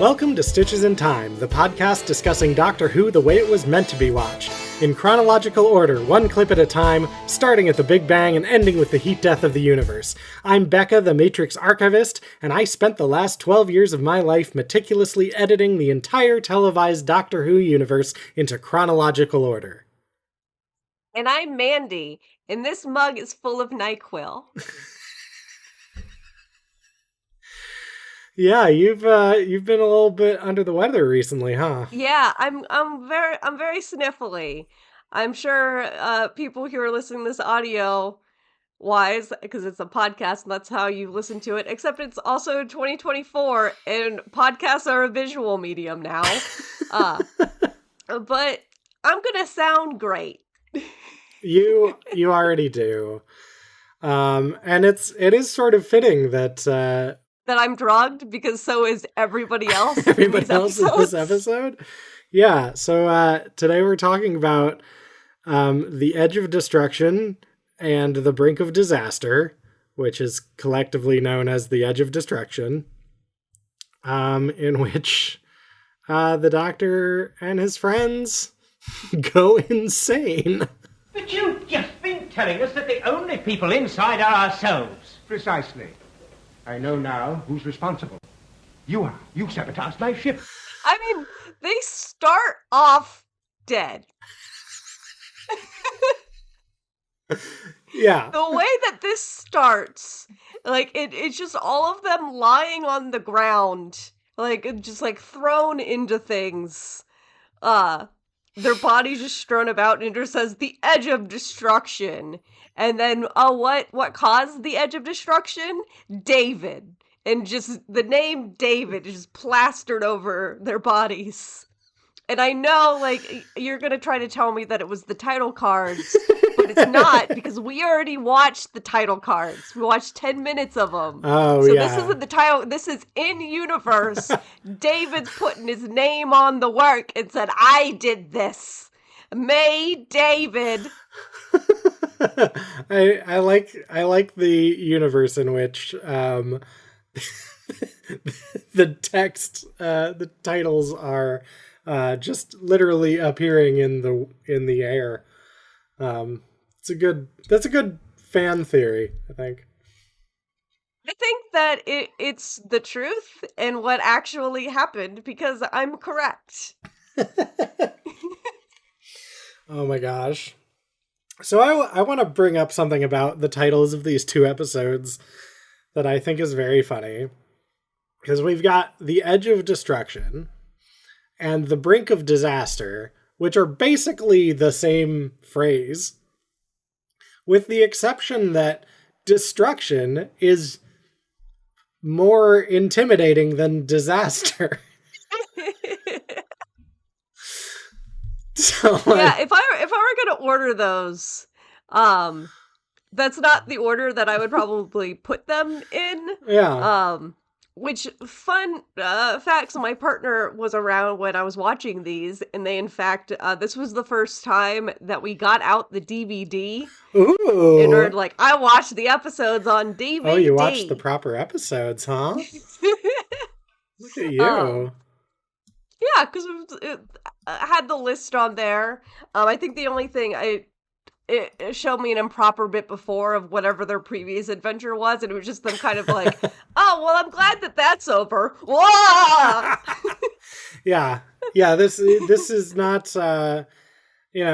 Welcome to Stitches in Time, the podcast discussing Doctor Who the way it was meant to be watched. In chronological order, one clip at a time, starting at the Big Bang and ending with the heat death of the universe. I'm Becca, the Matrix archivist, and I spent the last 12 years of my life meticulously editing the entire televised Doctor Who universe into chronological order. And I'm Mandy, and this mug is full of NyQuil. Yeah, you've been a little bit under the weather recently, huh? Yeah, I'm very sniffly. I'm sure people who are listening to this audio wise, because it's a podcast and that's how you listen to it, except it's also 2024 and podcasts are a visual medium now. But I'm gonna sound great. You already do. And it is sort of fitting that I'm drugged, because so is everybody else. Everybody else in this episode? Yeah, so today we're talking about the edge of destruction and the brink of disaster, which is collectively known as the edge of destruction, in which the Doctor and his friends go insane. But you've just been telling us that the only people inside are ourselves. Precisely. I know now who's responsible. You are. You sabotaged my ship. I mean, they start off dead. Yeah. The way that this starts, like, it's just all of them lying on the ground, like, just, like, thrown into things. Their bodies just strewn about, and it just says, the edge of destruction. And then, what caused the edge of destruction? David. And just, the name David is just plastered over their bodies. And I know, like, you're gonna try to tell me that it was the title cards, but it's not, because we already watched the title cards. We watched 10 minutes of them. Oh, so yeah. This isn't the title, this is in-universe. David's putting his name on the work and said, I did this. May David. I like the universe in which the text, the titles are just literally appearing in the air. That's a good fan theory, I think. I think that it's the truth and what actually happened, because I'm correct. Oh my gosh. So I want to bring up something about the titles of these two episodes that I think is very funny. Because we've got the edge of destruction and the brink of disaster, which are basically the same phrase, with the exception that destruction is more intimidating than disaster. So, yeah, if I were gonna order those, that's not the order that I would probably put them in. Yeah. Which, fun facts, my partner was around when I was watching these, and they, in fact, this was the first time that we got out the DVD. Ooh. In order, like, I watched the episodes on DVD. Oh, you watched the proper episodes, huh? Look at you. Yeah, because it had the list on there. I think the only thing it showed me an improper bit before of whatever their previous adventure was, and it was just them kind of like, oh, well, I'm glad that that's over. Whoa! Yeah. This is not,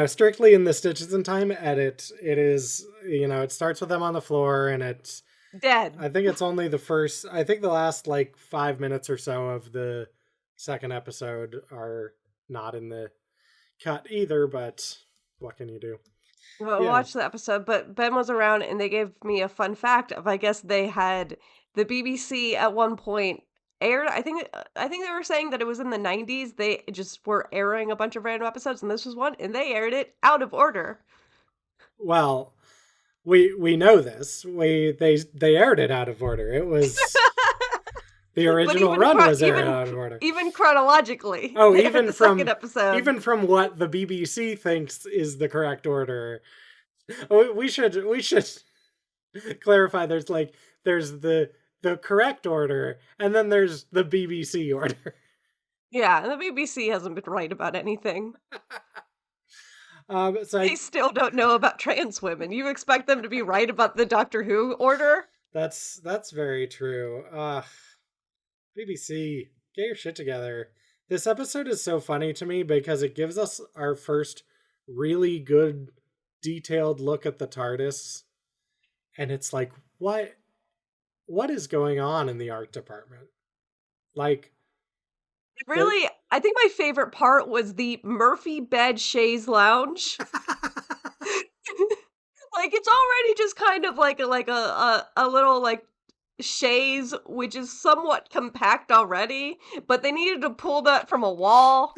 strictly in the Stitches in Time edit. It is, it starts with them on the floor, and it's dead. I think it's only the last, 5 minutes or so of the second episode are not in the cut either, but what can you do? Well, Yeah. watch the episode, but Ben was around and they gave me a fun fact of, I guess they had the BBC at one point aired, I think they were saying that it was in the 90s, they just were airing a bunch of random episodes, and this was one, and they aired it out of order. Well, we know this. They aired it out of order. It was the original run was aired out of order. Even chronologically. Oh, even the from second episode. Even from what the BBC thinks is the correct order. We should clarify. There's the correct order, and then there's the BBC order. Yeah, the BBC hasn't been right about anything. So They still don't know about trans women. You expect them to be right about the Doctor Who order? that's very true. BBC, get your shit together. This episode is so funny to me because it gives us our first really good detailed look at the TARDIS, and it's like, what is going on in the art department? Like, Really, I think my favorite part was the Murphy bed chaise lounge. Like, it's already just kind of like a little, like, chaise, which is somewhat compact already, but they needed to pull that from a wall.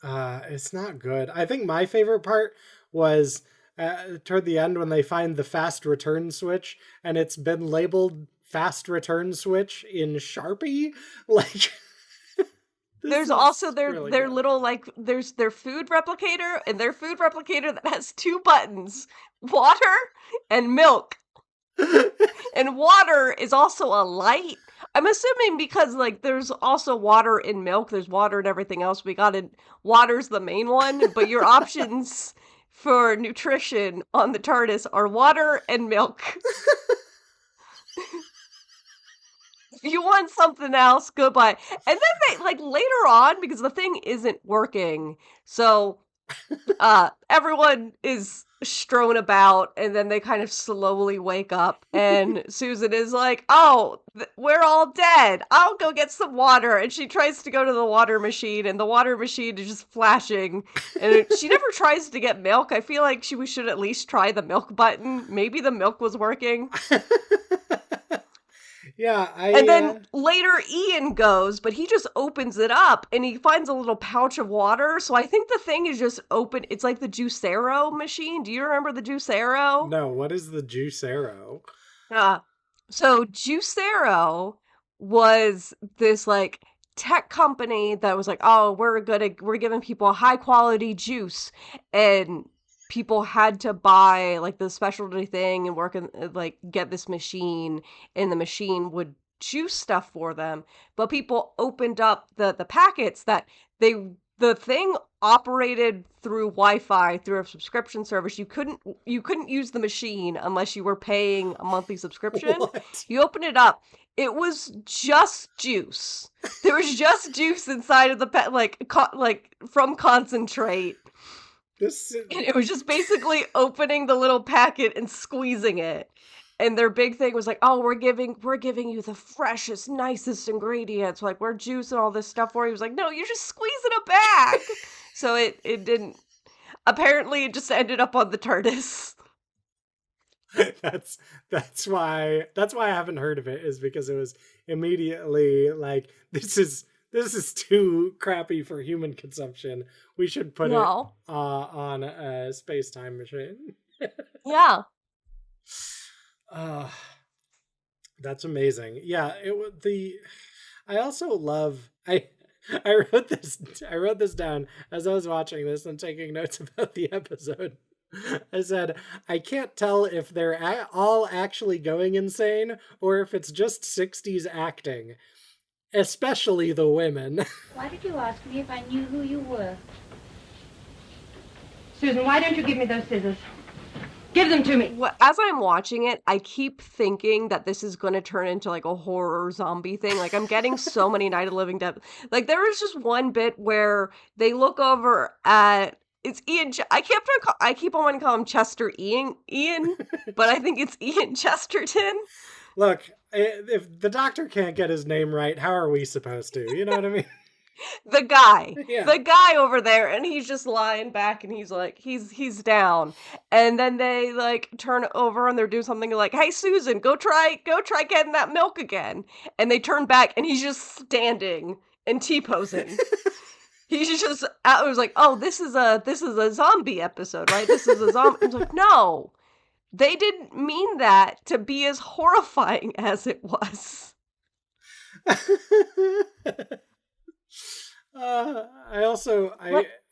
it's not good. I think my favorite part was toward the end when they find the fast return switch and it's been labeled fast return switch in Sharpie. Like, There's also really their good. little, like, there's their food replicator, and their food replicator that has 2 buttons, water and milk. And water is also a light. I'm assuming because, like, there's also water in milk, there's water and everything else. Water's the main one, but your options for nutrition on the TARDIS are water and milk. If you want something else, goodbye. And then they, like, later on, because the thing isn't working, so everyone is strewn about, and then they kind of slowly wake up, and Susan is like, oh, we're all dead, I'll go get some water. And she tries to go to the water machine, and the water machine is just flashing, and she never tries to get milk. I feel like we should at least try the milk button. Maybe the milk was working. Yeah, And then later Ian goes, but he just opens it up and he finds a little pouch of water. So I think the thing is just open. It's like the Juicero machine. Do you remember the Juicero? No, what is the Juicero? So Juicero was this, like, tech company that was like, oh, we're giving people a high quality juice, and people had to buy, like, the specialty thing and work and, like, get this machine, and the machine would juice stuff for them. But people opened up the packets that the thing operated through Wi-Fi through a subscription service. You couldn't use the machine unless you were paying a monthly subscription. What? You open it up, it was just juice. There was just juice inside of the like from concentrate. And it was just basically opening the little packet and squeezing it. And their big thing was like, oh, we're giving you the freshest, nicest ingredients. Like, we're juicing all this stuff for you. He was like, no, you're just squeezing it back. So it didn't. Apparently, it just ended up on the TARDIS. That's why I haven't heard of it, is because it was immediately like, this is too crappy for human consumption. We should put it on a space-time machine. Yeah. That's amazing. Yeah, I also love I wrote this down as I was watching this and taking notes about the episode. I said, I can't tell if they're all actually going insane or if it's just 60s acting, especially the women. Why did you ask me if I knew who you were? Susan, why don't you give me those scissors? Give them to me. As I'm watching it, I keep thinking that this is going to turn into, like, a horror zombie thing. Like, I'm getting so many Night of the Living Dead. Like, there was just one bit where they look over at, it's Ian. I keep on wanting to call him Chester Ian, but I think it's Ian Chesterton. Look, if the doctor can't get his name right, how are we supposed to? You know what I mean? The guy, Yeah. the guy over there, and he's just lying back, and he's like, he's down, and then they, like, turn over and they're doing something like, hey, Susan, go try getting that milk again, and they turn back and he's just standing and T-posing. He's just, I was like, oh, this is a zombie episode, right? This is a zombie. I was like, no, they didn't mean that to be as horrifying as it was.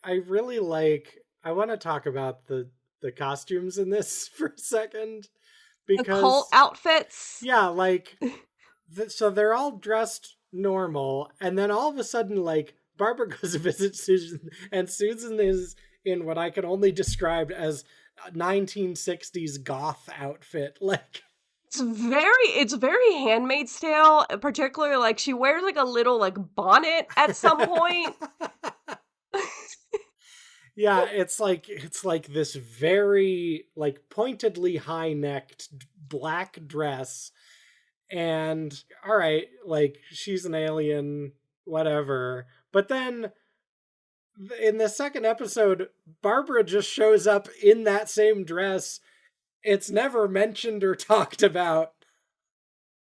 I really like, I want to talk about the costumes in this for a second, because the cult outfits. yeah, like so they're all dressed normal, and then all of a sudden, like, Barbara goes to visit Susan, and Susan is in what I can only describe as a 1960s goth outfit. Like, It's very Handmaid's Tale, particularly, like, she wears, like, a little, like, bonnet at some point. yeah, it's like this very, like, pointedly high-necked black dress, and all right, like, she's an alien, whatever. But then in the second episode, Barbara just shows up in that same dress. It's never mentioned or talked about.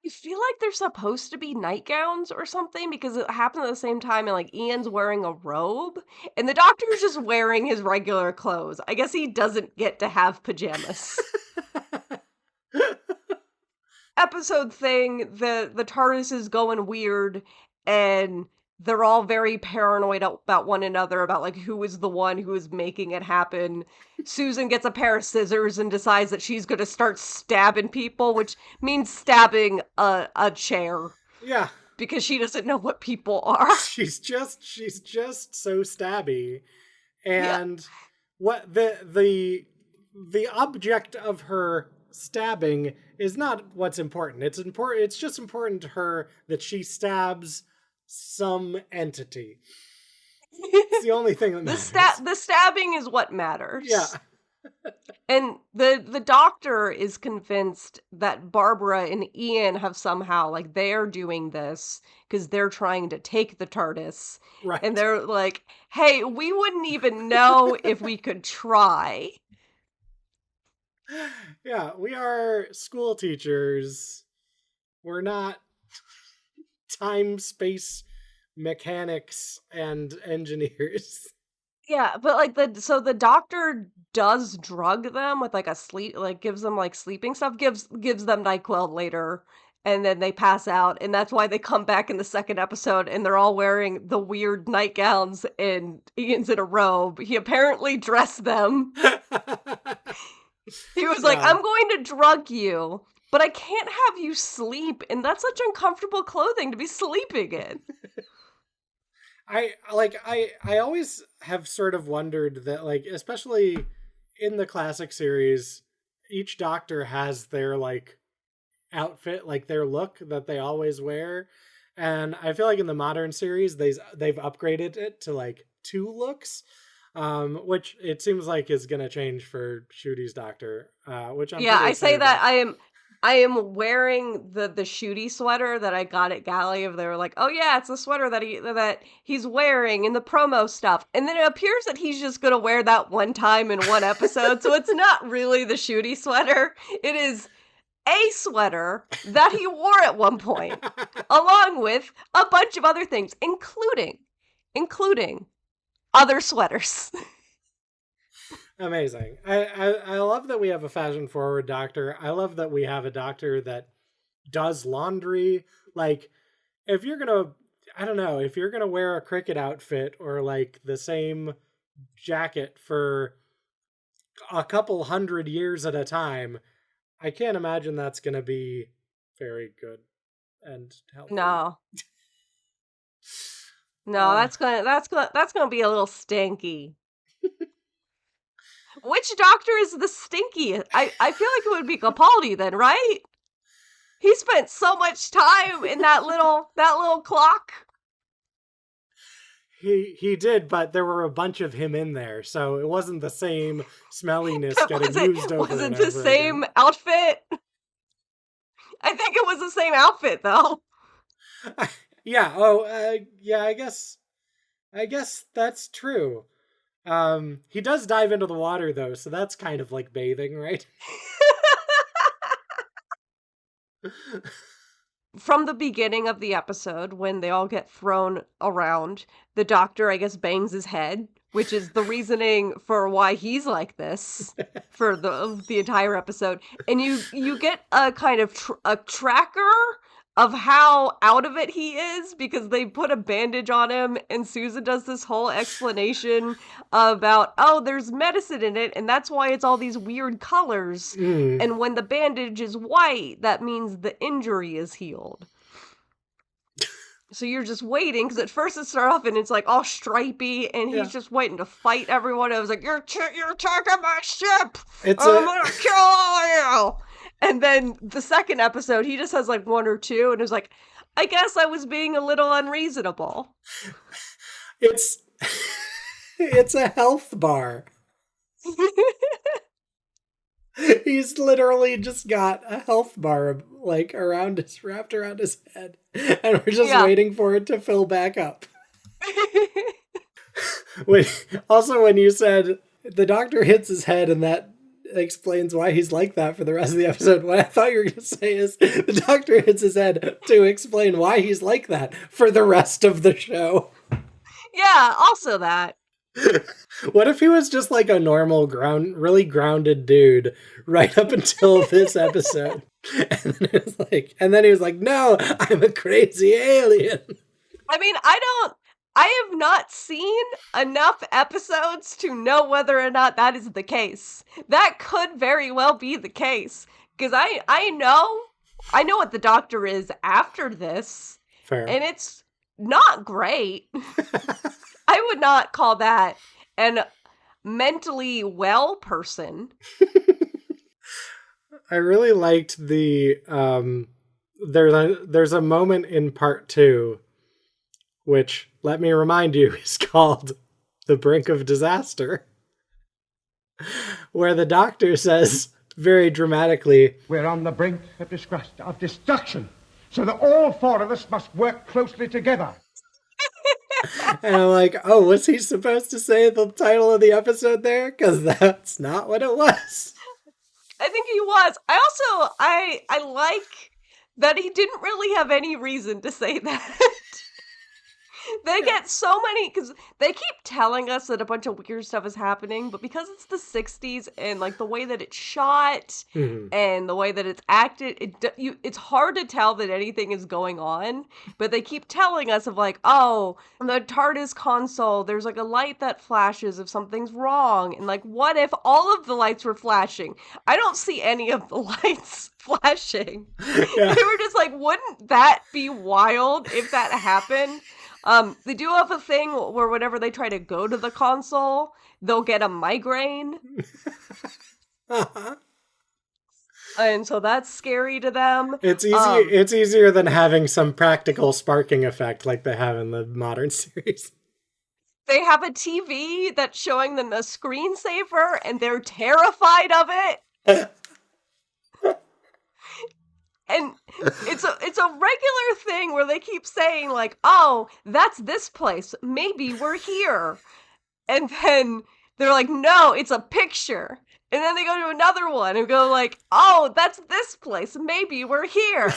I feel like they're supposed to be nightgowns or something because it happened at the same time, and, like, Ian's wearing a robe, and the doctor's just wearing his regular clothes. I guess he doesn't get to have pajamas. Episode thing, the TARDIS is going weird, and they're all very paranoid about one another, about, like, who is the one who is making it happen. Susan gets a pair of scissors and decides that she's going to start stabbing people, which means stabbing a chair. Yeah. Because she doesn't know what people are. She's just so stabby. And what the object of her stabbing is not what's important. It's just important to her that she stabs some entity. It's the only thing that matters. The stabbing is what matters. Yeah. And the doctor is convinced that Barbara and Ian have somehow, like, they're doing this because they're trying to take the TARDIS. Right. And they're like, hey, we wouldn't even know if we could try. Yeah, we are school teachers. We're not time space mechanics and engineers. Yeah, but, like, the doctor does drug them with, like, gives them, like, sleeping stuff, gives them NyQuil later, and then they pass out, and that's why they come back in the second episode, and they're all wearing the weird nightgowns, and Ian's in a robe. He apparently dressed them. He was like, I'm going to drug you, but I can't have you sleep, and that's such uncomfortable clothing to be sleeping in. I always have sort of wondered that, like, especially in the classic series, each doctor has their, like, outfit, like, their look that they always wear. And I feel like in the modern series, they've upgraded it to, like, 2 looks, which it seems like is going to change for Shudi's doctor, which I'm I say that about. I am wearing the Shooty sweater that I got at Galley. They were like, oh yeah, it's the sweater that he's wearing in the promo stuff. And then it appears that he's just going to wear that one time in one episode. So it's not really the Shooty sweater. It is a sweater that he wore at one point, along with a bunch of other things, including other sweaters. Amazing. I love that we have a fashion forward doctor. I love that we have a doctor that does laundry. Like, if you're gonna, I don't know, if you're gonna wear a cricket outfit or, like, the same jacket for a couple 100 years at a time, I can't imagine that's gonna be very good and helpful. No, that's gonna be a little stinky. Which doctor is the stinky? I feel like it would be Capaldi then, right? He spent so much time in that little clock. He did, but there were a bunch of him in there, so it wasn't the same smelliness getting used over Was and it the over same again. outfit? I think it was the same outfit, though. Yeah. Oh, yeah. I guess that's true. He does dive into the water though, so that's kind of like bathing, right? From the beginning of the episode, when they all get thrown around, the doctor, I guess, bangs his head, which is the reasoning for why he's like this for the entire episode. And you get a kind of a tracker of how out of it he is, because they put a bandage on him, and Susan does this whole explanation about, oh, there's medicine in it, and that's why it's all these weird colors. And when the bandage is white, that means the injury is healed. So you're just waiting, because at first it started off and it's like all stripy, and he's just waiting to fight everyone. I was like, you're taking my ship! I'm gonna kill all of you! And then the second episode, he just has like one or two, and it was like, I guess I was being a little unreasonable. It's it's a health bar. He's literally just got a health bar like wrapped around his head, and we're just waiting for it to fill back up. When you said the doctor hits his head and that explains why he's like that for the rest of the episode, what I thought you were going to say is the doctor hits his head to explain why he's like that for the rest of the show. Yeah, also that. What if he was just like a normal really grounded dude right up until this episode? And then he was like, no, I'm a crazy alien. I mean, I have not seen enough episodes to know whether or not that is the case. That could very well be the case. Because I know what the doctor is after this. Fair. And it's not great. I would not call that an mentally well person. I really liked the there's a moment in part 2, which, let me remind you, is called The Brink of Disaster, where the doctor says very dramatically, we're on the brink of destruction, so that all 4 of us must work closely together. And I'm like, oh, was he supposed to say the title of the episode there? Because that's not what it was. I think he was. I like that he didn't really have any reason to say that. They get so many, because they keep telling us that a bunch of weird stuff is happening, but because it's the 60s and like the way that it's shot and the way that it's acted, it's hard to tell that anything is going on. But they keep telling us of like, oh, the TARDIS console, there's like a light that flashes if something's wrong, and like, what if all of the lights were flashing? I don't see any of the lights flashing. Yeah. They were just like, wouldn't that be wild if that happened? They do have a thing where whenever they try to go to the console, they'll get a migraine. And so that's scary to them. It's easy. It's easier than having some practical sparking effect like they have in the modern series. They have a TV that's showing them a screensaver, and they're terrified of it. And it's a regular thing where they keep saying like, oh, that's this place. Maybe we're here. And then they're like, no, it's a picture. And then they go to another one and go like, oh, that's this place. Maybe we're here.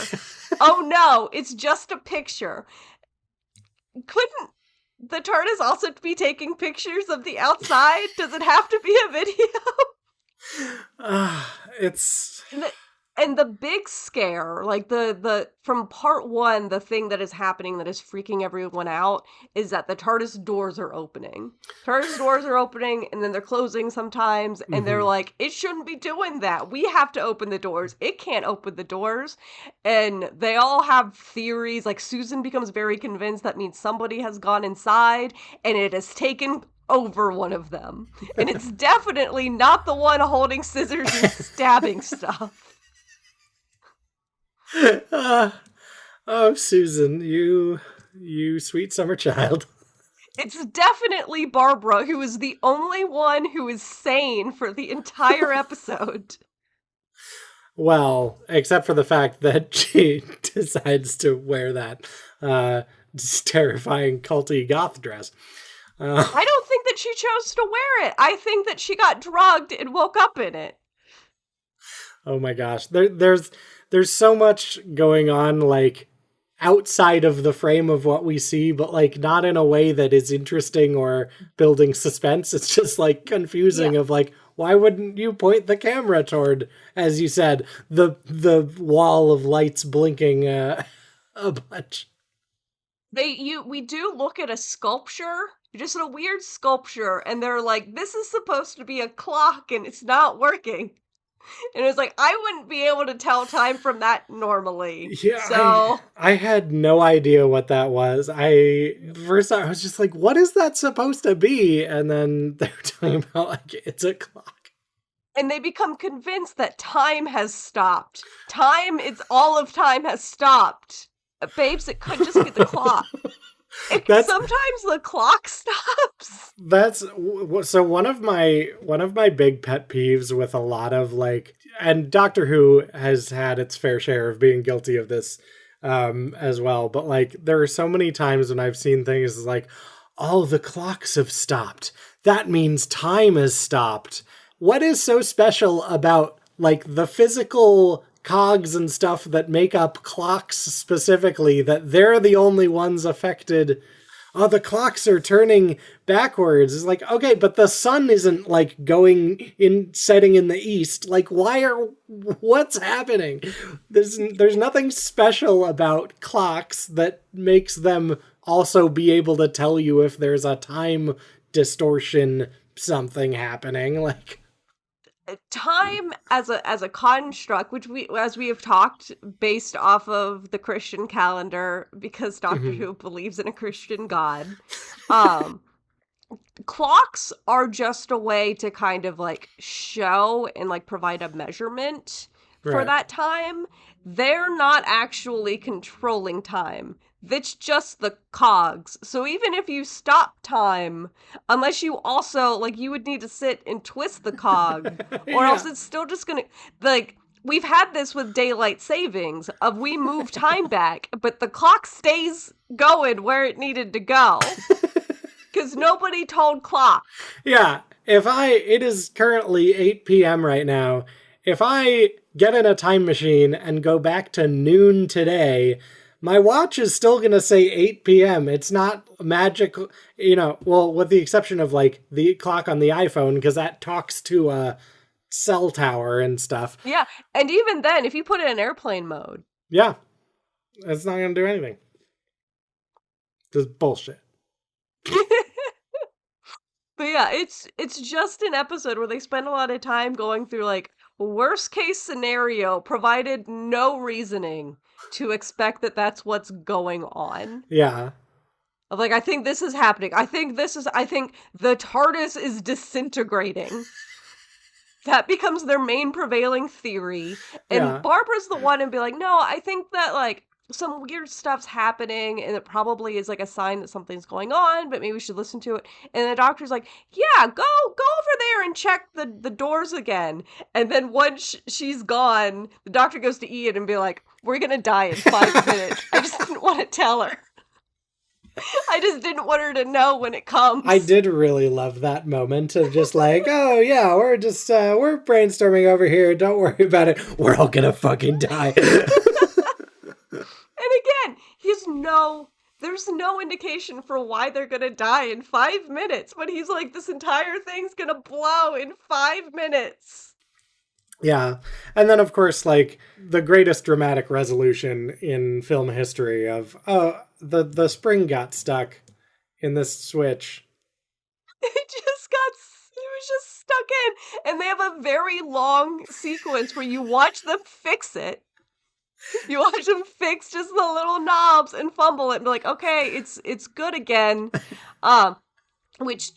Oh no, it's just a picture. Couldn't the TARDIS also be taking pictures of the outside? Does it have to be a video? It's... And the big scare, like the from part 1, the thing that is happening that is freaking everyone out is that the TARDIS doors are opening. TARDIS doors are opening, and then they're closing sometimes, and they're like, it shouldn't be doing that. We have to open the doors. It can't open the doors. And they all have theories. Like, Susan becomes very convinced that means somebody has gone inside, and it has taken over one of them. And it's definitely not the one holding scissors and stabbing stuff. Oh, Susan, you sweet summer child. It's definitely Barbara, who is the only one who is sane for the entire episode. Well, except for the fact that she decides to wear that terrifying culty goth dress. I don't think that she chose to wear it. I think that she got drugged and woke up in it. Oh my gosh. There's so much going on, like, outside of the frame of what we see, but, like, not in a way that is interesting or building suspense. It's just, like, confusing of, like, why wouldn't you point the camera toward, as you said, the wall of lights blinking a bunch? We do look at a sculpture, just a weird sculpture, and they're like, this is supposed to be a clock, and it's not working. And it was like, I wouldn't be able to tell time from that normally. Yeah, So I had no idea what that was. First I was just like, what is that supposed to be? And then they were talking about like it's a clock. and they become convinced that time has stopped. All of time has stopped. Babes, it could just be the clock. Sometimes the clock stops. So one of my big pet peeves with a lot of like, and Doctor Who has had its fair share of being guilty of this as well, but like there are so many times when I've seen things like, oh, the clocks have stopped, that means time has stopped. What is so special about like the physical cogs and stuff that make up clocks specifically that they're the only ones affected? Oh, the clocks are turning backwards. It's like, okay, but the sun isn't like setting in the east. Like, what's happening? There's nothing special about clocks that makes them also be able to tell you if there's a time distortion, something happening. Like, time as a construct, which as we have talked, based off of the Christian calendar, because Doctor Who believes in a Christian God, clocks are just a way to kind of like show and like provide a measurement for that time. They're not actually controlling time. That's just the cogs. So even if you stop time, unless you also, like, you would need to sit and twist the cog, or else it's still just gonna, like, we've had this with daylight savings, of we move time back, but the clock stays going where it needed to go. Because nobody told clock. Yeah, it is currently 8 p.m. right now. If I get in a time machine and go back to noon today, my watch is still going to say 8 p.m. It's not magic, well, with the exception of like the clock on the iPhone, because that talks to a cell tower and stuff. Yeah, and even then, if you put it in airplane mode. Yeah, it's not going to do anything. Just bullshit. But yeah, it's just an episode where they spend a lot of time going through like worst case scenario, provided no reasoning to expect that that's what's going on. Yeah. Of like, I think this is happening. I think the TARDIS is disintegrating. That becomes their main prevailing theory. And Barbara's the one and be like, no, I think that like some weird stuff's happening and it probably is like a sign that something's going on, but maybe we should listen to it. And the doctor's like, yeah, go over there and check the doors again. And then once she's gone, the doctor goes to Ian and be like, we're gonna die in 5 minutes. I just didn't want to tell her. I just didn't want her to know when it comes. I did really love that moment of just like, oh yeah, we're just, we're brainstorming over here. Don't worry about it. We're all gonna fucking die. And again, there's no indication for why they're gonna die in 5 minutes, but he's like, this entire thing's gonna blow in 5 minutes. Yeah. And then of course, like, the greatest dramatic resolution in film history of, oh, the spring got stuck in this switch. It was just stuck in. And they have a very long sequence where you watch them fix it. You watch them fix just the little knobs and fumble it and be like, okay, it's good again. Which,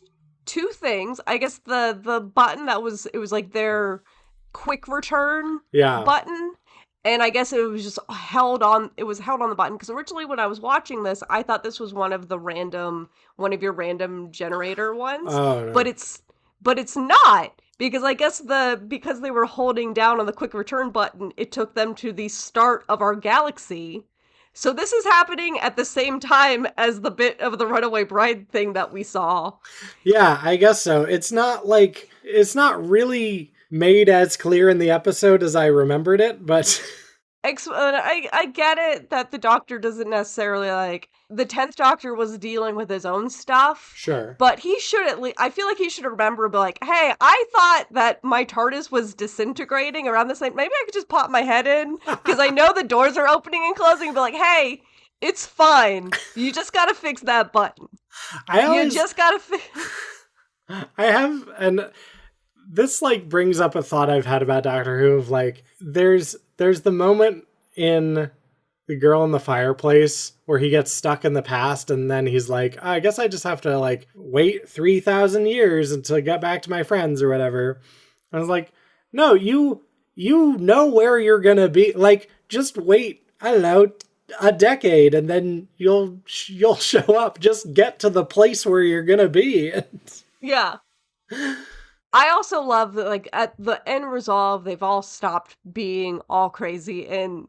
two things. I guess the button it was like their quick return button. And I guess it was just held on the button. Because originally when I was watching this, I thought this was one of your random generator ones. Oh, no. But it's not. Because I guess because they were holding down on the quick return button, it took them to the start of our galaxy. So this is happening at the same time as the bit of the runaway bride thing that we saw. Yeah, I guess so. It's not really made as clear in the episode as I remembered it, but I get it that the Doctor doesn't necessarily like, the 10th Doctor was dealing with his own stuff. Sure. But he should I feel like he should remember, be like, hey, I thought that my TARDIS was disintegrating around the same, maybe I could just pop my head in, because I know the doors are opening and closing, and be like, hey, it's fine. You just gotta fix that button. You just gotta fix... this like brings up a thought I've had about Doctor Who of like, there's the moment in The Girl in the Fireplace where he gets stuck in the past and then he's like, I guess I just have to like wait 3,000 years until I get back to my friends or whatever. I was like, no, you know where you're gonna be. Like, just wait, I don't know, a decade and then you'll show up. Just get to the place where you're gonna be. Yeah. I also love that, like, at the end resolve, they've all stopped being all crazy, and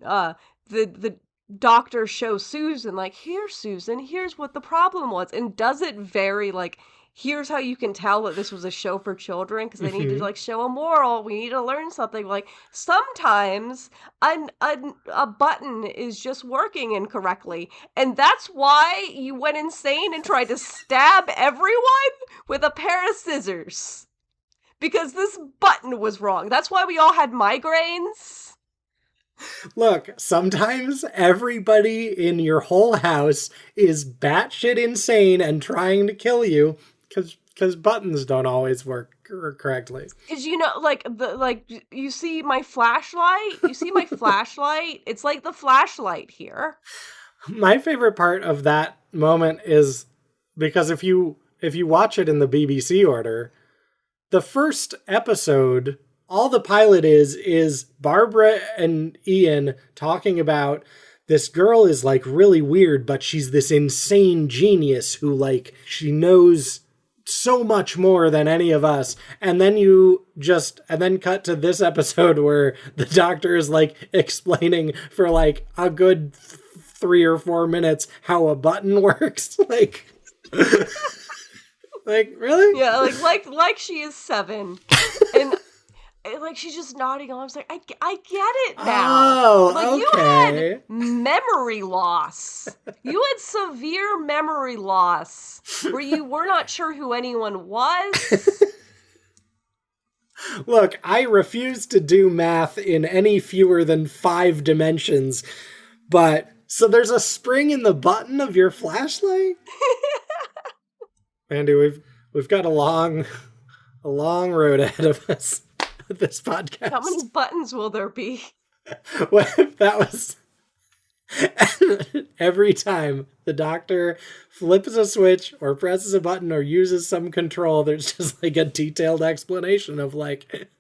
the doctor shows Susan, like, here, Susan, here's what the problem was, and does it very, like, here's how you can tell that this was a show for children, because they need to, like, show a moral, we need to learn something, like, sometimes a button is just working incorrectly, and that's why you went insane and tried to stab everyone with a pair of scissors. Because this button was wrong. That's why we all had migraines. Look, sometimes everybody in your whole house is batshit insane and trying to kill you because buttons don't always work correctly. Because, you know, you see my flashlight? You see my flashlight? It's like the flashlight here. My favorite part of that moment is because if you watch it in the BBC order, the first episode, all the pilot is Barbara and Ian talking about this girl is like really weird, but she's this insane genius who like, she knows so much more than any of us. And then cut to this episode where the doctor is like explaining for like a good 3 or 4 minutes how a button works. Like... Like, really? Yeah, like she is 7. And like she's just nodding along. I was like, I get it now. Oh, like, okay. You had memory loss. You had severe memory loss where you were not sure who anyone was. Look, I refuse to do math in any fewer than 5 dimensions, but so there's a spring in the button of your flashlight? Andy, we've got a long road ahead of us with this podcast. How many buttons will there be? What if that was every time the doctor flips a switch or presses a button or uses some control, there's just like a detailed explanation of like,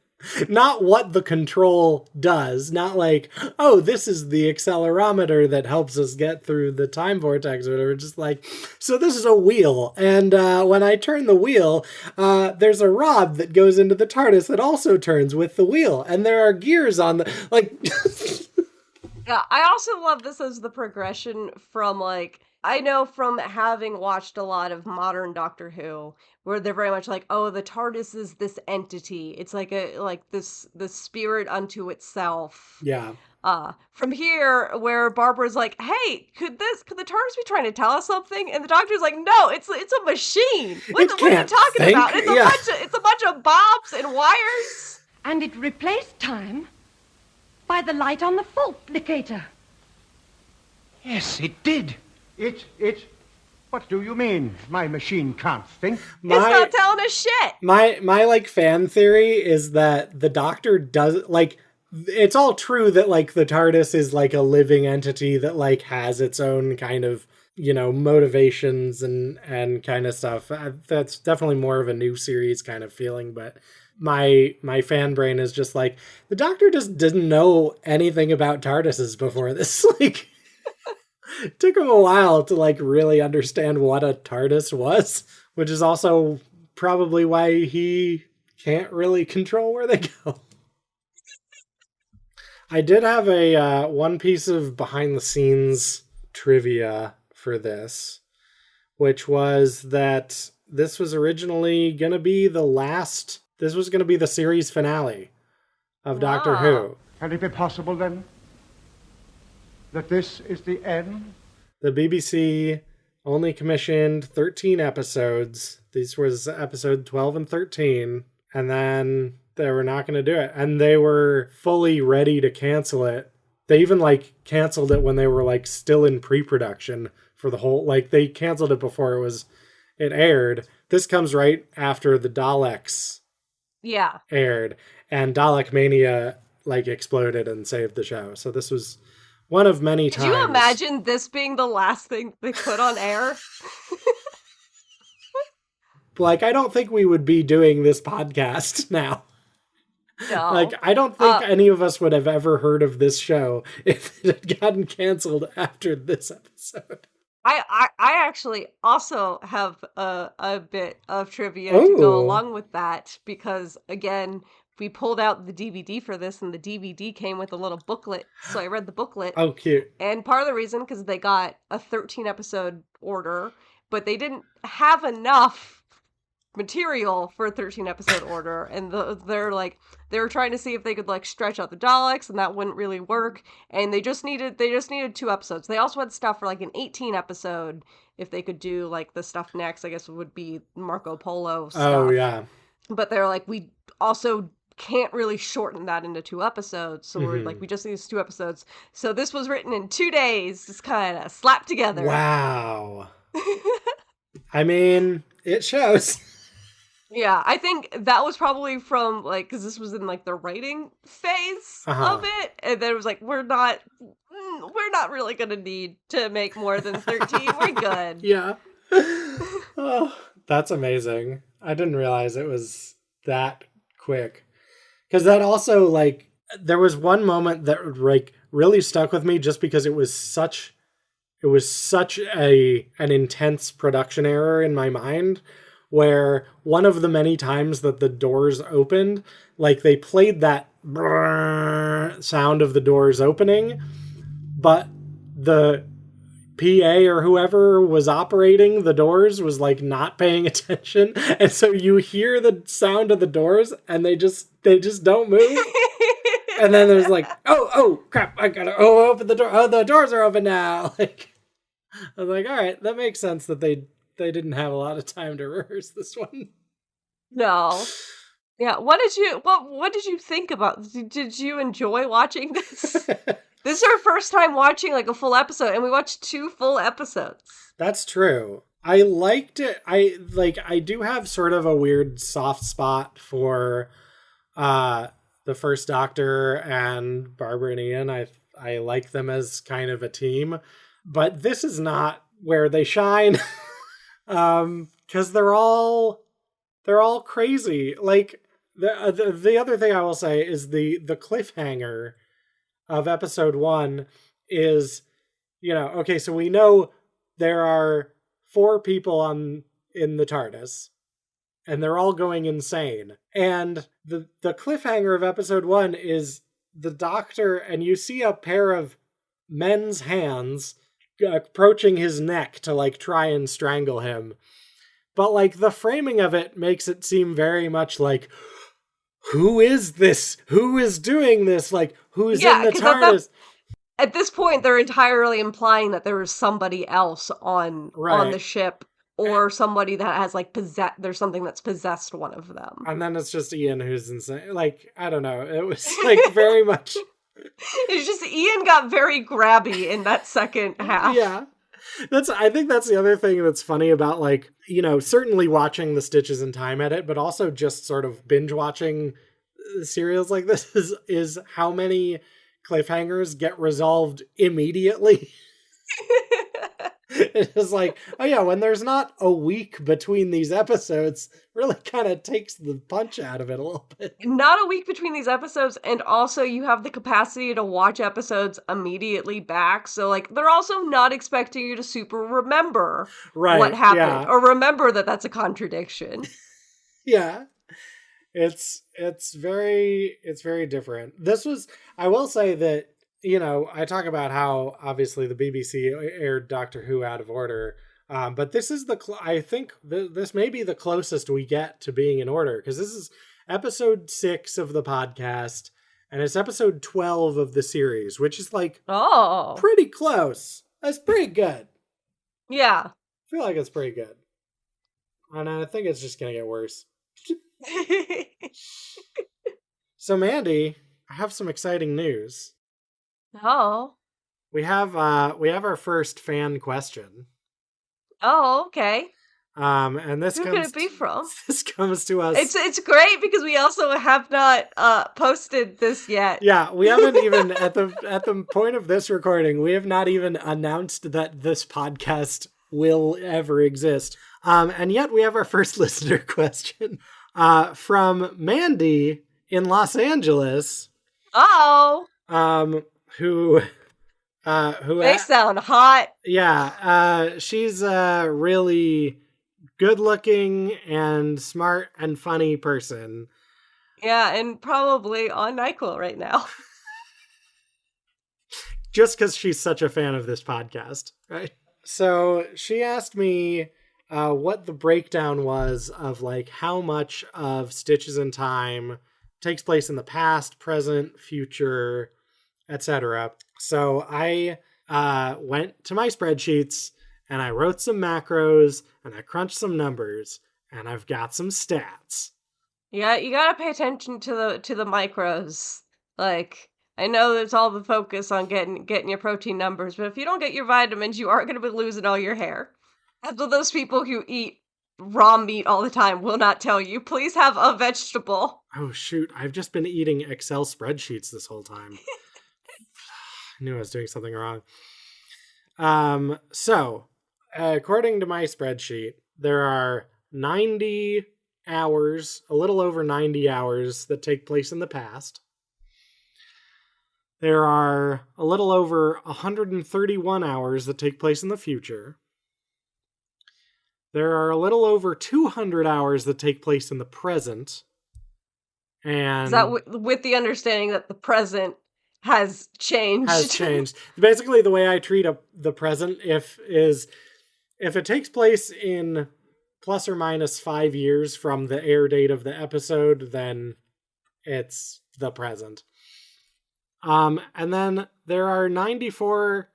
not what the control does, not like, oh, this is the accelerometer that helps us get through the time vortex or whatever, just like, so this is a wheel, and when I turn the wheel, there's a rod that goes into the TARDIS that also turns with the wheel, and there are gears on the, like... Yeah, I also love this as the progression from, like, I know from having watched a lot of modern Doctor Who, where they're very much like, oh, the TARDIS is this entity. It's like this spirit unto itself. Yeah. From here, where Barbara's like, hey, could the TARDIS be trying to tell us something? And the Doctor's like, no, it's a machine. What are you talking about? It's a bunch of bobs and wires. And it replaced time by the light on the fault indicator. Yes, it did. It's... What do you mean, my machine can't think? It's not telling us shit. My like fan theory is that the Doctor does like, it's all true that like the TARDIS is like a living entity that like has its own kind of, you know, motivations and kind of stuff. That's definitely more of a new series kind of feeling, but my fan brain is just like, the Doctor just didn't know anything about TARDISes before this. Like, it took him a while to like really understand what a TARDIS was, which is also probably why he can't really control where they go. I did have a one piece of behind the scenes trivia for this, which was that this was originally going to be this was going to be the series finale of Doctor Who. Can it be possible then that this is the end? The BBC only commissioned 13 episodes. These was episode 12 and 13. And then they were not going to do it. And they were fully ready to cancel it. They even like canceled it when they were like still in pre-production for the whole, like they canceled it before it aired. This comes right after the Daleks Yeah. aired, and Dalek Mania like exploded and saved the show. So this was one of many Could times. you imagine this being the last thing they put on air? Like, I don't think we would be doing this podcast now. No. Like, I don't think any of us would have ever heard of this show if it had gotten canceled after this episode. I actually also have a bit of trivia to go along with that, because again, we pulled out the DVD for this, and the DVD came with a little booklet, so I read the booklet. Oh, cute. And part of the reason, because they got a 13 episode order, but they didn't have enough material for a 13 episode order, and they were trying to see if they could like stretch out the Daleks, and that wouldn't really work, and they just needed 2 episodes. They also had stuff for like an 18 episode if they could do like the stuff next, I guess it would be Marco Polo stuff. Oh yeah. But they're like, we also can't really shorten that into 2 episodes, so we're like, we just need these 2 episodes. So this was written in 2 days, just kind of slapped together. Wow. I mean, it shows. Yeah, I think that was probably from, like, because this was in, like, the writing phase of it, and then it was like, we're not really gonna need to make more than 13, we're good. Yeah. Oh, that's amazing. I didn't realize it was that quick. Because that also, like, there was one moment that, like, really stuck with me just because it was such an intense production error in my mind, where one of the many times that the doors opened, like, they played that sound of the doors opening, but the PA or whoever was operating the doors was like not paying attention, and so you hear the sound of the doors and they just don't move. And then there's like, oh crap, I gotta open the door. Oh, the doors are open now. Like, I was like, all right, that makes sense that they didn't have a lot of time to rehearse this one. No. Yeah, what did you think about? Did you enjoy watching this? This is our first time watching like a full episode, and we watched 2 full episodes. That's true. I liked it. I do have sort of a weird soft spot for the First Doctor and Barbara and Ian. I like them as kind of a team, but this is not where they shine. Because they're all crazy. Like, the other thing I will say is the cliffhanger of episode 1 is, okay, so we know there are 4 people in the TARDIS, and they're all going insane. And the cliffhanger of episode 1 is the Doctor, and you see a pair of men's hands approaching his neck to like try and strangle him. But like the framing of it makes it seem very much like, who is this? Who is doing this? Like, who's in the TARDIS? At this point, they're entirely implying that there is somebody else on the ship, or somebody that has like there's something that's possessed one of them. And then it's just Ian who's insane. Like, I don't know. It was like very much. It's just Ian got very grabby in that second half. Yeah. I think that's the other thing that's funny about, like, certainly watching the Stitches in Time edit, but also just sort of binge watching serials like this is how many cliffhangers get resolved immediately. It's like, oh yeah, when there's not a week between these episodes, really kind of takes the punch out of it a little bit. Not a week between these episodes, and also you have the capacity to watch episodes immediately back, so like they're also not expecting you to super remember what happened, or remember that that's a contradiction. Yeah. It's very different. I will say that, I talk about how obviously the BBC aired Doctor Who out of order, but this is I think this may be the closest we get to being in order, because this is episode 6 of the podcast, and it's episode 12 of the series, which is like pretty close. That's pretty good. Yeah. I feel like it's pretty good. And I think it's just going to get worse. So Mandy, I have some exciting news. Oh. We have our first fan question. Oh, okay. And this Who comes could it be from? This comes to us. It's great because we also have not posted this yet. Yeah, we haven't even at the point of this recording, we have not even announced that this podcast will ever exist. And yet we have our first listener question from Mandy in Los Angeles. Oh, Who they sound hot. Yeah, she's a really good-looking and smart and funny person. Yeah, and probably on NyQuil right now. Just because she's such a fan of this podcast, right? So she asked me what the breakdown was of like how much of Stitches in Time takes place in the past, present, future, etc. So I went to my spreadsheets and I wrote some macros and I crunched some numbers and I've got some stats. Yeah, you gotta pay attention to the micros. Like, I know there's all the focus on getting your protein numbers, but if you don't get your vitamins, you are gonna be losing all your hair. That's what those people who eat raw meat all the time will not tell you. Please have a vegetable. Oh shoot, I've just been eating Excel spreadsheets this whole time. I knew I was doing something wrong. So, according to my spreadsheet, there are 90 hours, a little over 90 hours that take place in the past. There are a little over 131 hours that take place in the future. There are a little over 200 hours that take place in the present. And Is that with the understanding that the present has changed? Has changed. Basically, the way I treat the present if it takes place in plus or minus 5 years from the air date of the episode, then it's the present. And then there are 94,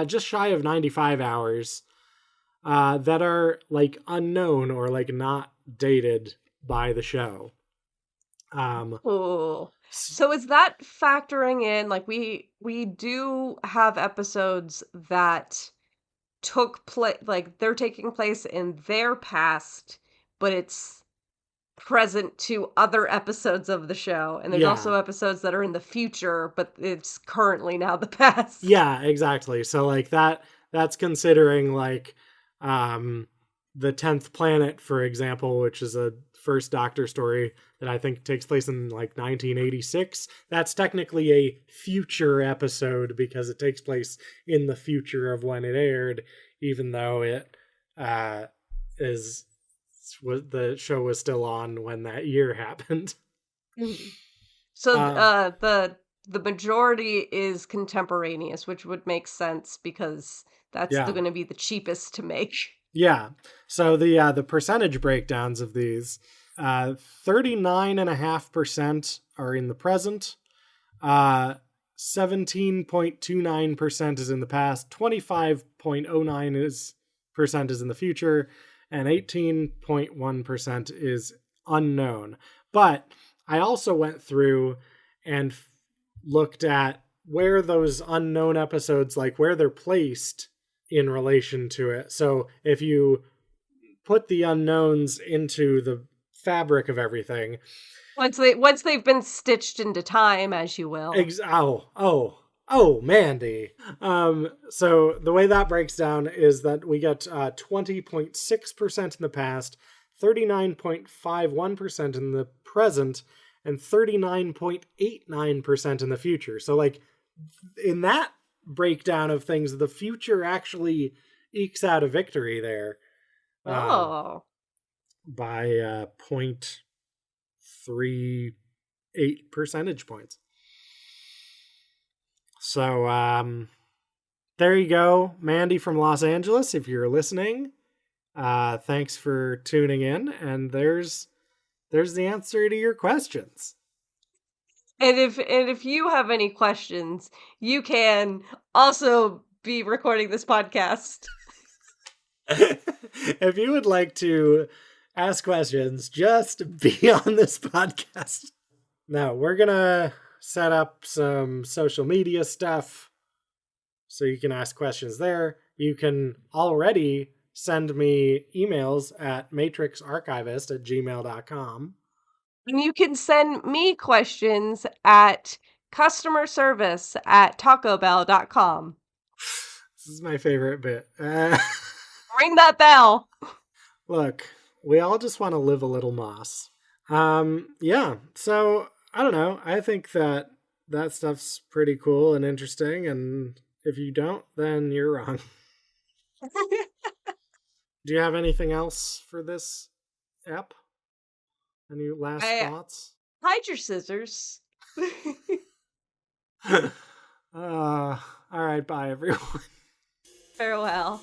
just shy of 95 hours that are like unknown or like not dated by the show. Ooh. So is that factoring in, like, we do have episodes that took place, like, they're taking place in their past, but it's present to other episodes of the show, and there's also episodes that are in the future, but it's currently now the past. Yeah, exactly. So like that's considering like the 10th Planet, for example, which is a first Doctor story that I think takes place in like 1986. That's technically a future episode because it takes place in the future of when it aired, even though it the show was still on when that year happened. So the majority is contemporaneous, which would make sense because that's going to be the cheapest to make. Yeah. So the percentage breakdowns of these, 39.5% are in the present, 17.29% is in the past, 25.09% is in the future, and 18.1% is unknown. But I also went through and looked at where those unknown episodes, like where they're placed in relation to it. So if you put the unknowns into the fabric of everything, once they've been stitched into time, as you will. Mandy. So the way that breaks down is that we get 20.6% in the past, 39.51% in the present, and 39.89% in the future. So like in that breakdown of things, the future actually ekes out a victory there. By 0.38 percentage points. So there you go, Mandy from Los Angeles. If you're listening, thanks for tuning in. And there's the answer to your questions. And if you have any questions, you can also be recording this podcast. If you would like to ask questions, just be on this podcast. Now, we're going to set up some social media stuff so you can ask questions there. You can already send me emails at matrixarchivist@gmail.com. And you can send me questions at customerservice@tacobell.com. This is my favorite bit. Ring that bell. Look, we all just want to live a little moss. Yeah, so I don't know. I think that stuff's pretty cool and interesting, and if you don't, then you're wrong. Do you have anything else for this ep? Any last thoughts? Hide your scissors. All right, bye everyone. Farewell.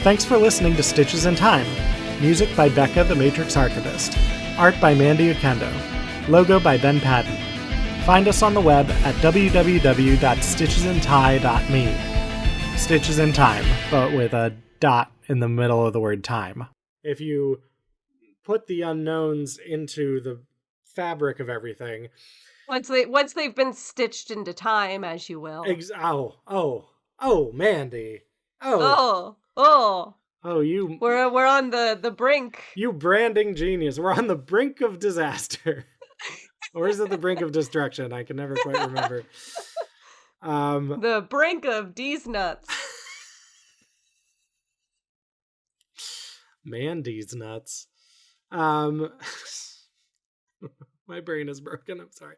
Thanks for listening to Stitches in Time. Music by Becca the Matrix Archivist. Art by Mandy Okendo. Logo by Ben Padden. Find us on the web at www.stitchesintie.me. Stitches in Time, but with a dot in the middle of the word time. If you put the unknowns into the fabric of everything. Once they've been stitched into time, as you will. Oh, Mandy. Oh, you. We're on the brink. You branding genius. We're on the brink of disaster. Or is it the brink of destruction? I can never quite remember. The brink of D's nuts. Mandy's nuts. My brain is broken. I'm sorry.